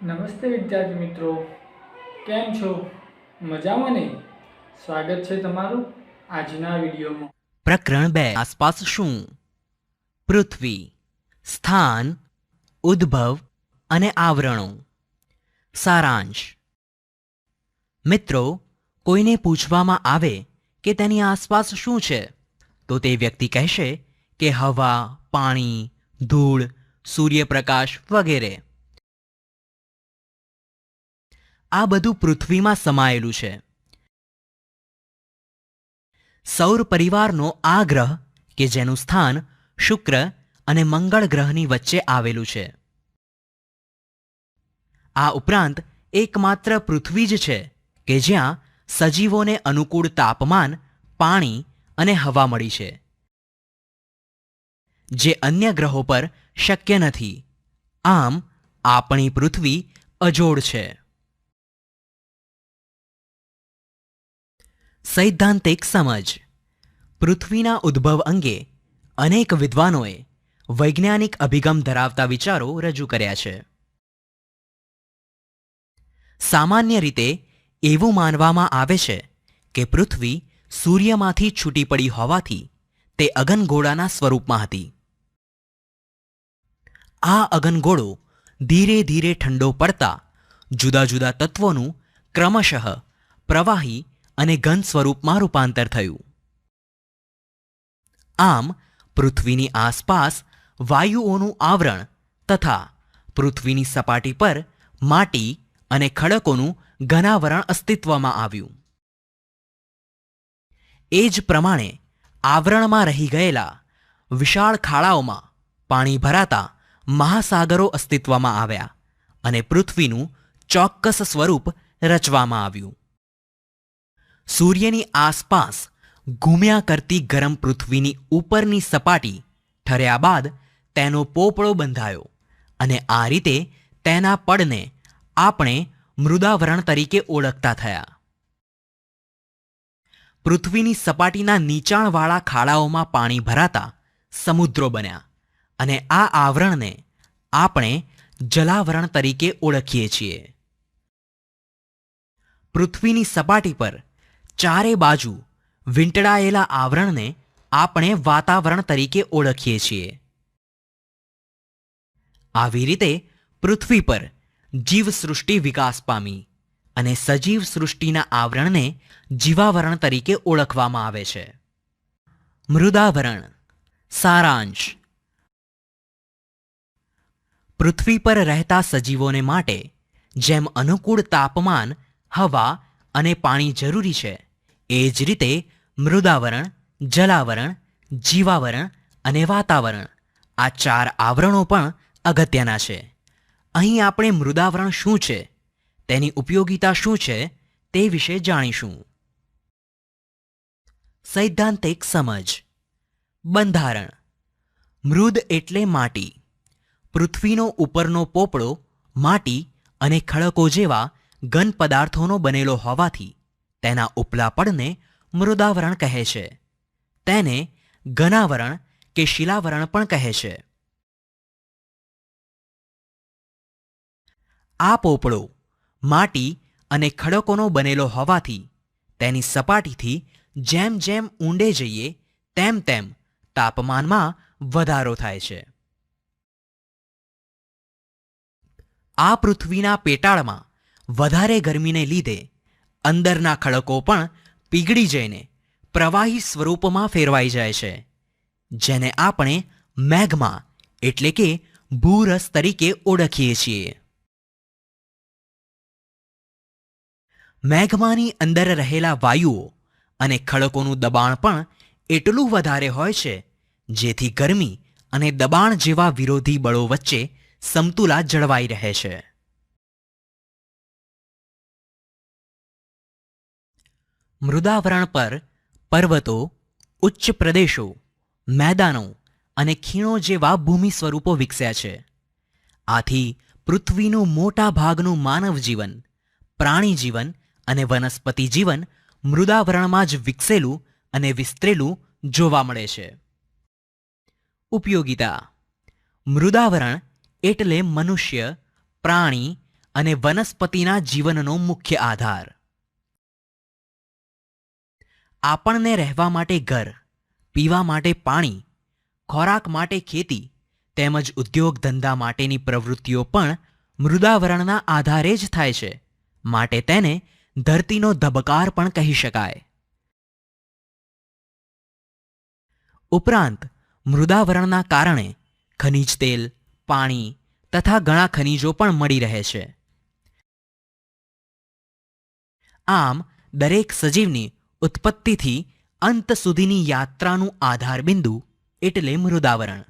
નમસ્તે વિદ્યાર્થી મિત્રો, કેમ છો? મજામાં ને? સ્વાગત છે તમારું આજના વિડીયોમાં. પ્રકરણ 2 આસપાસ શું? પૃથ્વી, સ્થાન, ઉદ્ભવ અને આવરણો. સારાંશ. મિત્રો, કોઈને પૂછવામાં આવે કે તેની આસપાસ શું છે તો તે વ્યક્તિ કહેશે કે હવા, પાણી, ધૂળ, સૂર્યપ્રકાશ વગેરે. આ બધું પૃથ્વીમાં સમાયેલું છે. સૌર પરિવારનો આ ગ્રહ કે જેનું સ્થાન શુક્ર અને મંગળ ગ્રહની વચ્ચે આવેલું છે. આ ઉપરાંત એકમાત્ર પૃથ્વી જ છે કે જ્યાં સજીવોને અનુકૂળ તાપમાન, પાણી અને હવા મળી છે, જે અન્ય ગ્રહો પર શક્ય નથી. આમ આપણી પૃથ્વી અજોડ છે. સૈદ્ધાંતિક સમજ. પૃથ્વીના ઉદ્ભવ અંગે અનેક વિદ્વાનોએ વૈજ્ઞાનિક અભિગમ ધરાવતા વિચારો રજૂ કર્યા છે. સામાન્ય રીતે એવું માનવામાં આવે છે કે પૃથ્વી સૂર્યમાંથી છૂટી પડી હોવાથી તે અગનગોળાના સ્વરૂપમાં હતી. આ અગનગોળો ધીરે ધીરે ઠંડો પડતા જુદા જુદા તત્વોનું ક્રમશઃ પ્રવાહી અને ઘન સ્વરૂપમાં રૂપાંતર થયું. આમ પૃથ્વીની આસપાસ વાયુઓનું આવરણ તથા પૃથ્વીની સપાટી પર માટી અને ખડકોનું ઘનાવરણ અસ્તિત્વમાં આવ્યું. એ જ પ્રમાણે આવરણમાં રહી ગયેલા વિશાળ ખાડાઓમાં પાણી ભરાતા મહાસાગરો અસ્તિત્વમાં આવ્યા અને પૃથ્વીનું ચોક્કસ સ્વરૂપ રચવામાં આવ્યું. સૂર્યની આસપાસ ઘૂમ્યા કરતી ગરમ પૃથ્વીની ઉપરની સપાટી ઠર્યા બાદ તેનો પોપડો બંધાયો અને આ રીતે તેના પડને આપણે મૃદાવરણ તરીકે ઓળખતા થયા. પૃથ્વીની સપાટીના નીચાણવાળા ખાડાઓમાં પાણી ભરાતા સમુદ્રો બન્યા અને આ આવરણને આપણે જલાવરણ તરીકે ઓળખીએ છીએ. પૃથ્વીની સપાટી પર ચારે બાજુ વીંટળાયેલા આવરણને આપણે વાતાવરણ તરીકે ઓળખીએ છીએ. આવી રીતે પૃથ્વી પર જીવસૃષ્ટિ વિકાસ પામી અને સજીવ સૃષ્ટિના આવરણને જીવાવરણ તરીકે ઓળખવામાં આવે છે. મૃદાવરણ. સારાંશ. પૃથ્વી પર રહેતા સજીવોને માટે જેમ અનુકૂળ તાપમાન, હવા અને પાણી જરૂરી છે, એ જ રીતે મૃદાવરણ, જલાવરણ, જીવાવરણ અને વાતાવરણ આ 4 આવરણો પણ અગત્યના છે. અહીં આપણે મૃદાવરણ શું છે, તેની ઉપયોગિતા શું છે તે વિશે જાણીશું. સૈદ્ધાંતિક સમજ. બંધારણ. મૃદ એટલે માટી. પૃથ્વીનો ઉપરનો પોપડો માટી અને ખડકો જેવા ઘન પદાર્થોનો બનેલો હોવાથી તેના ઉપલા પડને મૃદાવરણ કહે છે. તેને ઘનાવરણ કે શિલાવરણ પણ કહે છે. આ પોપડો માટી અને ખડકોનો બનેલો હોવાથી તેની સપાટીથી જેમ જેમ ઊંડે જઈએ તેમ તેમ તાપમાનમાં વધારો થાય છે. આ પૃથ્વીના પેટાળમાં વધારે ગરમીને લીધે અંદરના ખડકો પણ પીગળી જઈને પ્રવાહી સ્વરૂપમાં ફેરવાઈ જાય છે, જેને આપણે મેગ્મા એટલે કે ભૂરસ તરીકે ઓળખીએ છીએ. મેગ્માની અંદર રહેલા વાયુઓ અને ખડકોનું દબાણ પણ એટલું વધારે હોય છે જેથી ગરમી અને દબાણ જેવા વિરોધી બળો વચ્ચે સમતુલા જળવાઈ રહે છે. મૃદાવરણ પર પર્વતો, ઉચ્ચ પ્રદેશો, મેદાનો અને ખીણો જેવા ભૂમિ સ્વરૂપો વિકસ્યા છે. આથી પૃથ્વીનું મોટા ભાગનું માનવ જીવન, પ્રાણી જીવન અને વનસ્પતિ જીવન મૃદાવરણમાં જ વિકસેલું અને વિસ્તરેલું જોવા મળે છે. ઉપયોગિતા. મૃદાવરણ એટલે મનુષ્ય, પ્રાણી અને વનસ્પતિના જીવનનો મુખ્ય આધાર. આપણને રહેવા માટે ઘર, પીવા માટે પાણી, ખોરાક માટે ખેતી તેમજ ઉદ્યોગ ધંધા માટેની પ્રવૃત્તિઓ પણ મૃદાવરણના આધારે જ થાય છે. માટે તેને ધરતીનો ધબકાર પણ કહી શકાય. ઉપરાંત મૃદાવરણના કારણે ખનિજ તેલ, પાણી તથા ઘણા ખનિજો પણ મળી રહે છે. આમ દરેક સજીવની ઉત્પત્તિથી અંત સુધીની યાત્રાનું આધારબિંદુ એટલે મૃદાવરણ.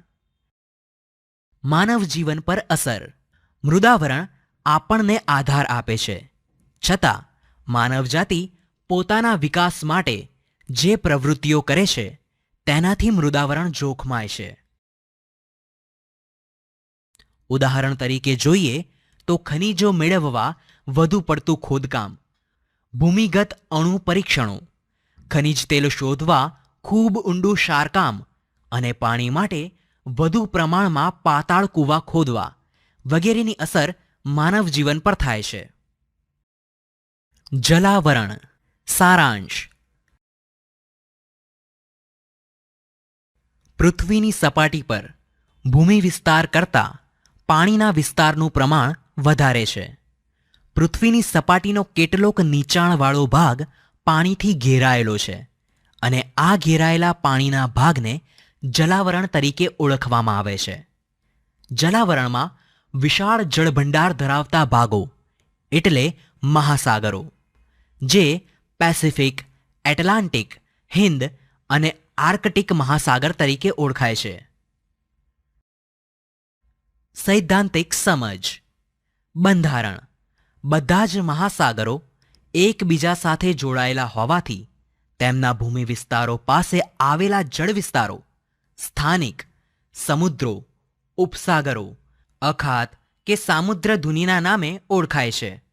માનવ જીવન પર અસર. મૃદાવરણ આપણને આધાર આપે છે, છતાં માનવજાતિ પોતાના વિકાસ માટે જે પ્રવૃત્તિઓ કરે છે તેનાથી મૃદાવરણ જોખમાય છે. ઉદાહરણ તરીકે જોઈએ તો ખનિજો મેળવવા વધુ પડતું ખોદકામ, ભૂમિગત અણુ પરીક્ષણો, ખનિજ તેલ શોધવા ખૂબ ઊંડું ક્ષારકામ અને પાણી માટે વધુ પ્રમાણમાં પાતાળ કૂવા ખોદવા વગેરેની અસર માનવ જીવન પર થાય છે. જલાવરણ. સારાંશ. પૃથ્વીની સપાટી પર ભૂમિ વિસ્તાર કરતાં પાણીના વિસ્તારનું પ્રમાણ વધારે છે. પૃથ્વીની સપાટીનો કેટલોક નીચાણવાળો ભાગ પાણીથી ઘેરાયેલો છે અને આ ઘેરાયેલા પાણીના ભાગને જલાવરણ તરીકે ઓળખવામાં આવે છે. જલાવરણમાં વિશાળ જળભંડાર ધરાવતા ભાગો એટલે મહાસાગરો, જે પેસિફિક, એટલાન્ટિક, હિંદ અને આર્કટિક મહાસાગર તરીકે ઓળખાય છે. સૈદ્ધાંતિક સમજ. બંધારણ. બધા જ મહાસાગરો એકબીજા સાથે જોડાયેલા હોવાથી તેમના ભૂમિ વિસ્તારો પાસે આવેલા જળ વિસ્તારો સ્થાનિક, સમુદ્રો, ઉપસાગરો, અખાત કે સામુદ્રધુનીના નામે ઓળખાય છે.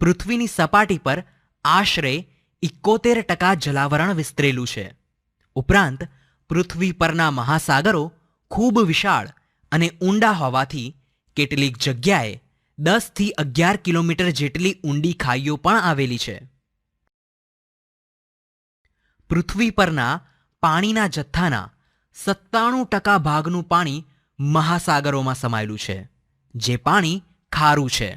પૃથ્વીની સપાટી પર આશરે 71% જલાવરણ વિસ્તરેલું છે. ઉપરાંત પૃથ્વી પરના મહાસાગરો ખૂબ વિશાળ અને ઊંડા હોવાથી કેટલીક જગ્યાએ 10 થી 11 કિલોમીટર જેટલી ઊંડી ખાઈઓ પણ આવેલી છે. પૃથ્વી પરના પાણીના જથ્થાના 97% ભાગનું પાણી મહાસાગરોમાં સમાયેલું છે, જે પાણી ખારું છે.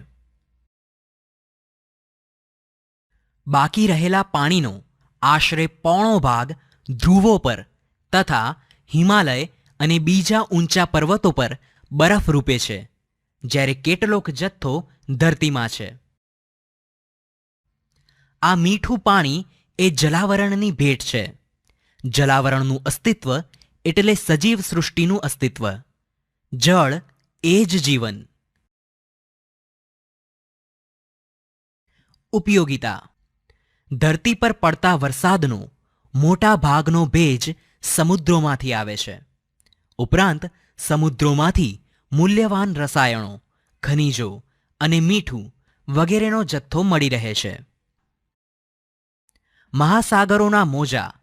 બાકી રહેલા પાણીનો આશરે પોણો ભાગ ધ્રુવો પર તથા હિમાલય અને બીજા ઊંચા પર્વતો પર બરફ રૂપે છે, જ્યારે કેટલોક જથ્થો ધરતીમાં છે. આ મીઠું પાણી એ જલાવરણની ભેટ છે. જલાવરણનું અસ્તિત્વ એટલે સજીવ સૃષ્ટિનું અસ્તિત્વ. જળ એ જ જીવન. ઉપયોગિતા. ધરતી પર પડતા વરસાદનો મોટા ભાગનો ભેજ સમુદ્રોમાંથી આવે છે. ઉપરાંત સમુદ્રોમાંથી મૂલ્યવાન રસાયણો, ખનિજો અને મીઠું વગેરેનો જથ્થો મળી રહે છે. મહાસાગરોના મોજા,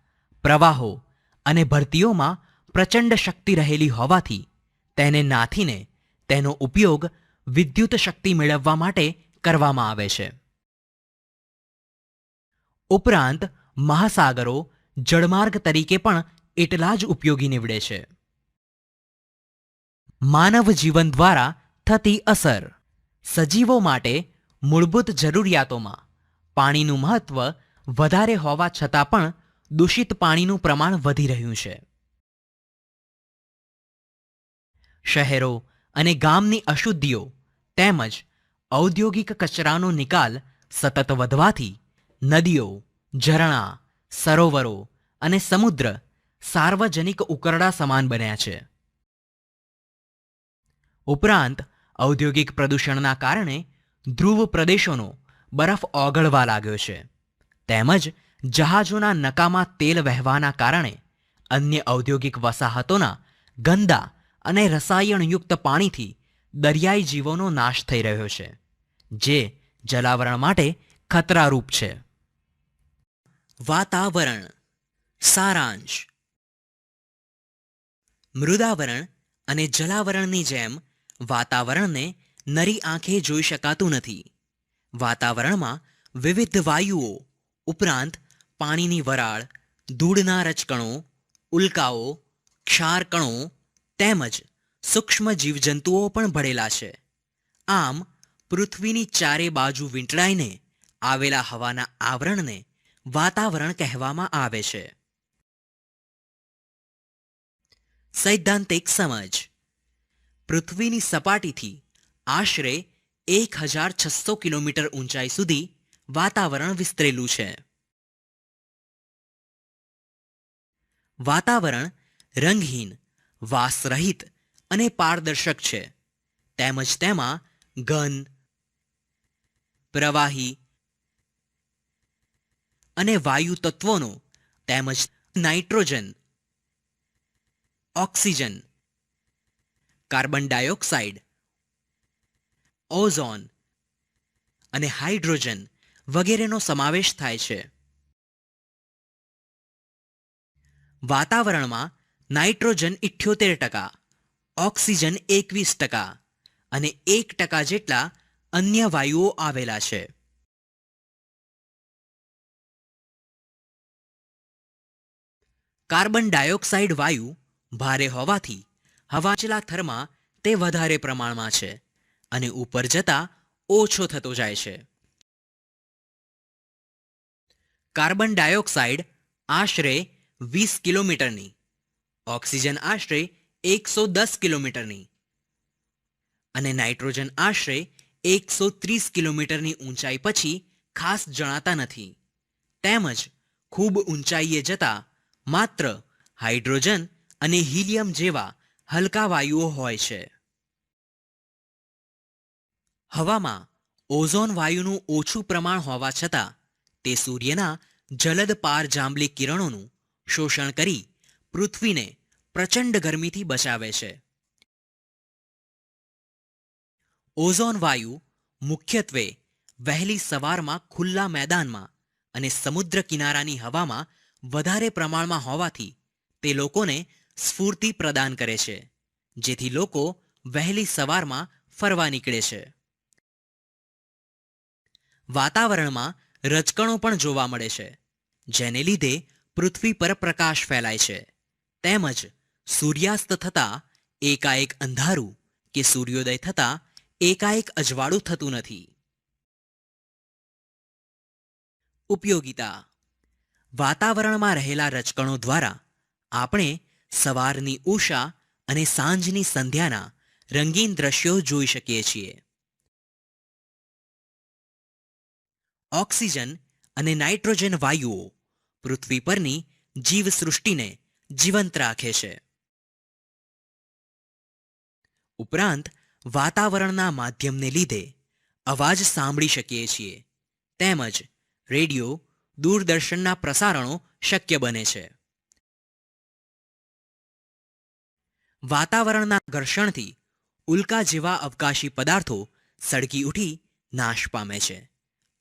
પ્રવાહો અને ભરતીઓમાં પ્રચંડ શક્તિ રહેલી હોવાથી તેને નાથીને તેનો ઉપયોગ વિદ્યુત શક્તિ મેળવવા માટે કરવામાં આવે છે. ઉપરાંત મહાસાગરો જળમાર્ગ તરીકે પણ એટલા જ ઉપયોગી નીવડે છે. માનવ જીવન દ્વારા થતી અસર. સજીવો માટે મૂળભૂત જરૂરિયાતોમાં પાણીનું મહત્વ વધારે હોવા છતાં પણ દૂષિત પાણીનું પ્રમાણ વધી રહ્યું છે. શહેરો અને ગામની અશુદ્ધિઓ તેમજ ઔદ્યોગિક કચરાનો નિકાલ સતત વધવાથી નદીઓ, ઝરણા, સરોવરો અને સમુદ્ર સાર્વજનિક ઉકરડા સમાન બન્યા છે. ઉપરાંત ઔદ્યોગિક પ્રદૂષણના કારણે ધ્રુવ પ્રદેશોનો બરફ ઓગળવા લાગ્યો છે, તેમજ જહાજોના નકામા તેલ વહેવાના કારણે અન્ય ઔદ્યોગિક વસાહતોના ગંદા અને રસાયણયુક્ત પાણીથી દરિયાઈ જીવોનો નાશ થઈ રહ્યો છે, જે જલાવરણ માટે ખતરારૂપ છે. વાતાવરણ. સારાંશ. મૃદાવરણ અને જલાવરણની જેમ વાતાવરણને નરી આંખે જોઈ શકાતું નથી. વાતાવરણમાં વિવિધ વાયુઓ ઉપરાંત પાણીની વરાળ, ધૂળના રજકણો, ઉલ્કાઓ, ક્ષારકણો તેમજ સૂક્ષ્મ જીવજંતુઓ પણ ભળેલા છે. આમ પૃથ્વીની ચારે બાજુ વીંટળાઈને આવેલા હવાના આવરણને વાતાવરણ કહેવામાં આવે છે. સૈદ્ધાંતિક સમજ. પૃથ્વીની સપાટીથી આશરે 1600 કિલોમીટર ઊંચાઈ સુધી વાતાવરણ વિસ્તરેલું છે. વાતાવરણ રંગહીન, વાસરહિત અને પારદર્શક છે. તેમજ તેમાં ઘન, પ્રવાહી અને વાયુ તત્વોનો તેમજ nitrogen, oxygen, carbon dioxide, ozone અને હાઇડ્રોજન વગેરેનો સમાવેશ થાય છે. વાતાવરણમાં નાઇટ્રોજન 78%, ઓક્સિજન 21% અને 1% જેટલા અન્ય વાયુઓ આવેલા છે. કાર્બન ડાયોક્સાઇડ વાયુ ભારે હોવાથી હવાના થરમાં તે વધારે પ્રમાણમાં છે અને ઉપર જતા ઓછો થતો જાય છે. કાર્બન ડાયોક્સાઇડ આશરે 20 કિલોમીટરની, ઓક્સિજન આશરે 110 કિલોમીટરની અને નાઇટ્રોજન આશરે 130 કિલોમીટરની ઊંચાઈ પછી ખાસ જણાતા નથી. તેમજ ખૂબ ઊંચાઈએ જતા માત્ર હાઇડ્રોજન અને હિલિયમ જેવા હલકા વાયુઓ હોય છે. હવામાં ઓઝોન વાયુનું ઓછું પ્રમાણ હોવા છતાં તે સૂર્યના જલદ પારજાંબલી કિરણોનું શોષણ કરી પૃથ્વીને પ્રચંડ ગરમીથી બચાવે છે. ઓઝોન વાયુ મુખ્યત્વે વહેલી સવારમાં ખુલ્લા મેદાનમાં અને સમુદ્ર કિનારાની હવામાં વધારે પ્રમાણમાં હોવાથી તે લોકોને સ્ફૂર્તિ પ્રદાન કરે છે, જેથી લોકો વહેલી સવારમાં ફરવા નીકળે છે. વાતાવરણમાં રજકણો પણ જોવા મળે છે, જેને લીધે પૃથ્વી પર પ્રકાશ ફેલાય છે. તેમજ સૂર્યાસ્ત થતાં એકાએક અંધારું કે સૂર્યોદય થતાં એકાએક અજવાળું થતું નથી. ઉપયોગિતા. વાતાવરણમાં રહેલા રજકણો દ્વારા આપણે સવારની ઉષા અને સાંજની સંધ્યાના રંગીન દ્રશ્યો જોઈ શકીએ છીએ. ઓક્સિજન અને નાઇટ્રોજન વાયુઓ પૃથ્વી પરની જીવસૃષ્ટિને જીવંત રાખે છે. ઉપરાંત વાતાવરણના માધ્યમને લીધે અવાજ સાંભળી શકીએ છીએ. તેમજ રેડિયો, દૂરદર્શનના પ્રસારણો શક્ય બને છે. વાતાવરણના ઘર્ષણથી ઉલ્કા જેવા અવકાશી પદાર્થો સળગી ઉઠી નાશ પામે છે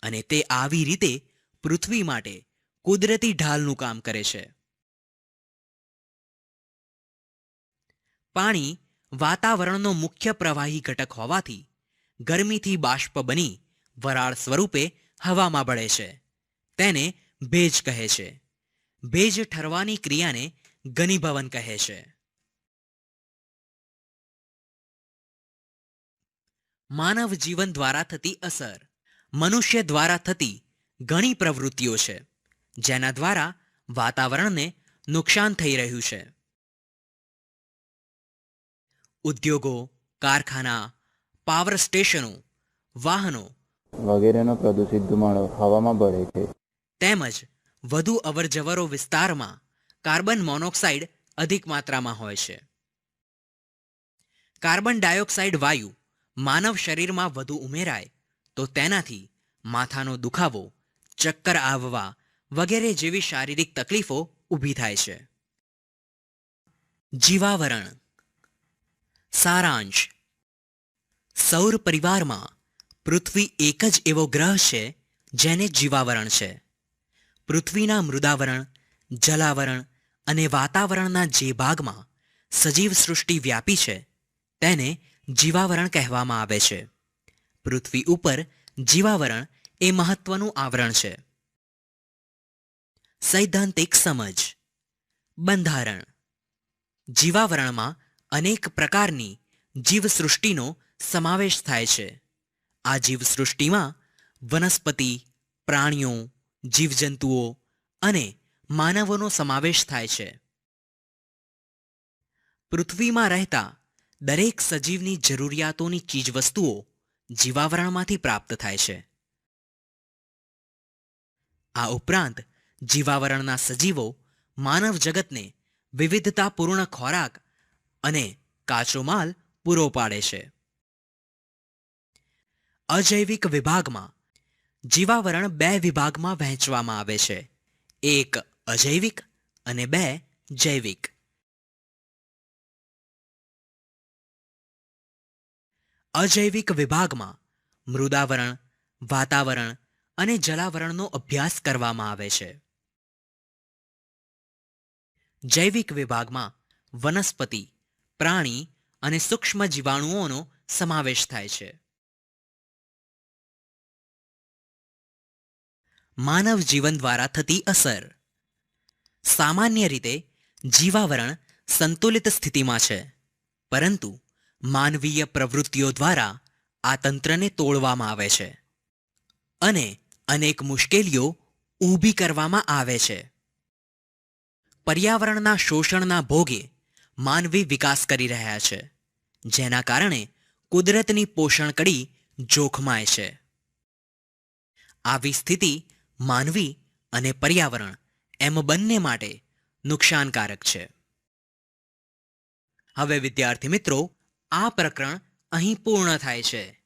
અને તે આવી રીતે પૃથ્વી માટે કુદરતી ઢાલનું કામ કરે છે. પાણી વાતાવરણનો મુખ્ય પ્રવાહી ઘટક હોવાથી ગરમીથી બાષ્પ બની વરાળ સ્વરૂપે હવામાં ભળે છે. તેને ભેજ કહે છે. ભેજ ઠરવાની ક્રિયાને ઘનીભવન કહે છે. માનવ જીવન દ્વારા થતી અસર. મનુષ્ય દ્વારા થતી ઘણી પ્રવૃત્તિઓ છે, જેના દ્વારા વાતાવરણને નુકસાન થઈ રહ્યું છે. ઉદ્યોગો, કારખાના, પાવર સ્ટેશનો, વાહનો વગેરેનો પ્રદૂષિત ધુમાડો હવામાં ભળે છે. તેમજ વધુ અવરજવરો વિસ્તારમાં કાર્બન મોનોક્સાઇડ અધિક માત્રામાં હોય છે. કાર્બન ડાયોક્સાઇડ વાયુ માનવ શરીરમાં વધુ ઉમેરાય તો તેનાથી માથાનો દુખાવો, ચક્કર આવવા વગેરે જેવી શારીરિક તકલીફો ઊભી થાય છે. જીવાવરણ. સારાંશ. સૌર પરિવારમાં પૃથ્વી એક જ એવો ગ્રહ છે જેને જીવાવરણ છે. પૃથ્વીના મૃદાવરણ, જલાવરણ અને વાતાવરણના જે ભાગમાં સજીવ સૃષ્ટિ વ્યાપી છે તેને જીવાવરણ કહેવામાં આવે છે. પૃથ્વી ઉપર જીવાવરણ એ મહત્વનું આવરણ છે. સૈદ્ધાંતિક સમજ. બંધારણ. જીવાવરણમાં અનેક પ્રકારની જીવસૃષ્ટિનો સમાવેશ થાય છે. આ જીવસૃષ્ટિમાં વનસ્પતિ, પ્રાણીઓ, જીવજંતુઓ અને માનવોનો સમાવેશ થાય છે. પૃથ્વીમાં રહેતા દરેક સજીવની જરૂરિયાતોની ચીજવસ્તુઓ જીવાવરણમાંથી પ્રાપ્ત થાય છે. આ ઉપરાંત જીવાવરણના સજીવો માનવ જગતને વિવિધતાપૂર્ણ ખોરાક અને કાચો માલ પૂરો પાડે છે. અજૈવિક વિભાગમાં જીવાવરણ 2 વિભાગમાં વહેંચવામાં આવે છે. 1 અજૈવિક અને 2 જૈવિક. અજૈવિક વિભાગમાં મૃદાવરણ, વાતાવરણ અને જલાવરણનો અભ્યાસ કરવામાં આવે છે. જૈવિક વિભાગમાં વનસ્પતિ, પ્રાણી અને સૂક્ષ્મ જીવાણુઓનો સમાવેશ થાય છે. માનવ જીવન દ્વારા થતી અસર. સામાન્ય રીતે જીવાવરણ સંતુલિત સ્થિતિમાં છે, પરંતુ માનવીય પ્રવૃત્તિઓ દ્વારા આ તંત્રને તોડવામાં આવે છે અને અનેક મુશ્કેલીઓ ઊભી કરવામાં આવે છે. પર્યાવરણના શોષણના ભોગે માનવી વિકાસ કરી રહ્યા છે, જેના કારણે કુદરતની પોષણ કડી જોખમાય છે. આવી સ્થિતિ માનવી અને પર્યાવરણ એમ બંને માટે નુકસાનકારક છે. હવે વિદ્યાર્થી મિત્રો, આ પ્રકરણ અહીં પૂર્ણ થાય છે.